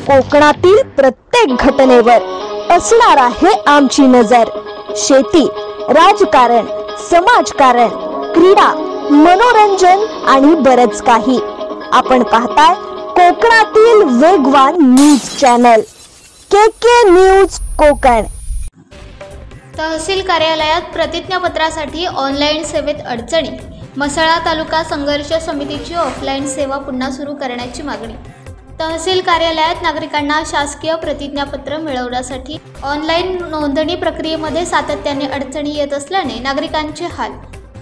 कोकणातील प्रत्येक घटनेवर असणार आहे आमची नजर। शेती, राजकारण, समाजकारण, क्रीडा, मनोरंजन आणि बरच काही। आपण पाहताय कोकणातील वेगवान news channel K news Konkan. तहसील कार्यालयात प्रतिज्ञापत्रासाठी ऑनलाईन सेवेत अडचणी। म्हसळा तालुका संघर्ष समितीची ऑफलाईन सेवा पुन्हा सुरू करण्याची मागणी। तहसील कार्यालयात नागरिकांना शासकीय प्रतिज्ञापत्र मिळवण्यासाठी ऑनलाईन नोंदणी प्रक्रियेमध्ये सातत्याने अडचणी येत असल्याने नागरिकांचे हाल।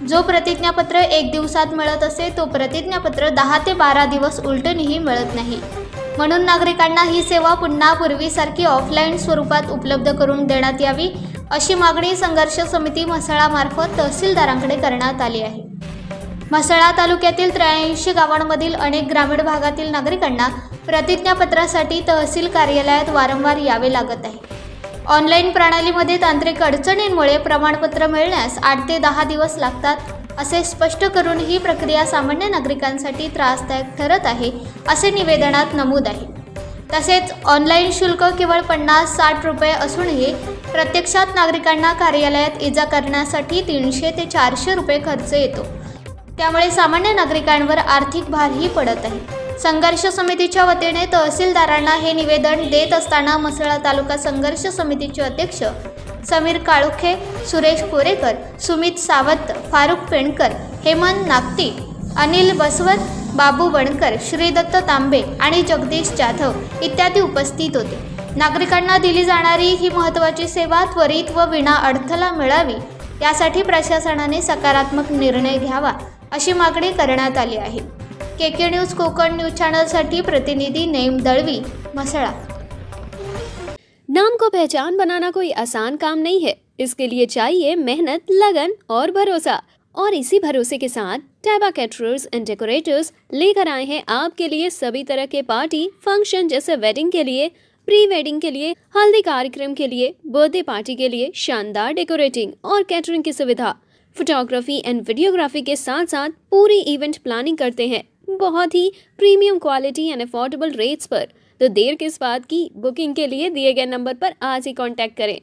जो प्रतिज्ञापत्र 1 दिवसात मिळत असे तो प्रतिज्ञापत्र 10 ते 12 दिवस उलटूनही मिळत नाही। म्हणून नागरिकांना ही सेवा पुन्हा पूर्वीसारखी ऑफलाईन स्वरूपात उपलब्ध करून देण्यात यावी अशी मागणी संघर्ष समिती म्हसळामार्फत तहसीलदारांकडे करण्यात आली आहे। म्हसळा तालुक्यातील 83 गावांमधील अनेक ग्रामीण भागातील नागरिकांना प्रतिज्ञापत्रासाठी तहसील कार्यालयात वारंवार यावे लागत आहे। ऑनलाईन प्रणालीमध्ये तांत्रिक अडचणींमुळे प्रमाणपत्र मिळण्यास 8 ते 10 दिवस लागतात असे स्पष्ट करून ही प्रक्रिया सामान्य नागरिकांसाठी त्रासदायक ठरत आहे असे निवेदनात नमूद आहे। तसेच ऑनलाईन शुल्क केवळ 50-60 रुपये असूनही प्रत्यक्षात नागरिकांना कार्यालयात ये-जा करण्यासाठी 300 ते 400 रुपये खर्च येतो। त्यामुळे सामान्य नागरिकांवर आर्थिक भारही पडत आहे। संघर्ष समितीच्या वतीने तहसीलदारांना हे निवेदन देत असताना म्हसळा तालुका संघर्ष समितीचे अध्यक्ष समीर काळुखे, सुरेश कोरेकर, सुमित सावंत, फारुख पेणकर, हेमंत नागती, अनिल बसवत, बाबू बनकर, श्रीदत्त तांबे आणि जगदीश जाधव इत्यादी उपस्थित होते। नागरिकांना दिली जाणारी ही महत्त्वाची सेवा त्वरित व विना अडथळा मिळावी यासाठी प्रशासनाने सकारात्मक निर्णय घ्यावा अशी मागणी करण्यात आली आहे। के न्यूज कोकण न्यूज चैनल प्रतिनिधि नेम दळवी, म्हसळा। नाम को पहचान बनाना कोई आसान काम नहीं है। इसके लिए चाहिए मेहनत, लगन और भरोसा। और इसी भरोसे के साथ टैबा कैटरर्स एंड डेकोरेटर्स लेकर आए हैं आपके लिए सभी तरह के पार्टी फंक्शन जैसे वेडिंग के लिए, प्री वेडिंग के लिए, हल्दी कार्यक्रम के लिए, बर्थडे पार्टी के लिए शानदार डेकोरेटिंग और कैटरिंग की सुविधा। फोटोग्राफी एंड वीडियोग्राफी के साथ साथ पूरी इवेंट प्लानिंग करते हैं बहुत ही premium quality and affordable rates पर। तो देर किस बात की, बुकिंग के लिए दिए गए नंबर पर आज ही कांटेक्ट करें।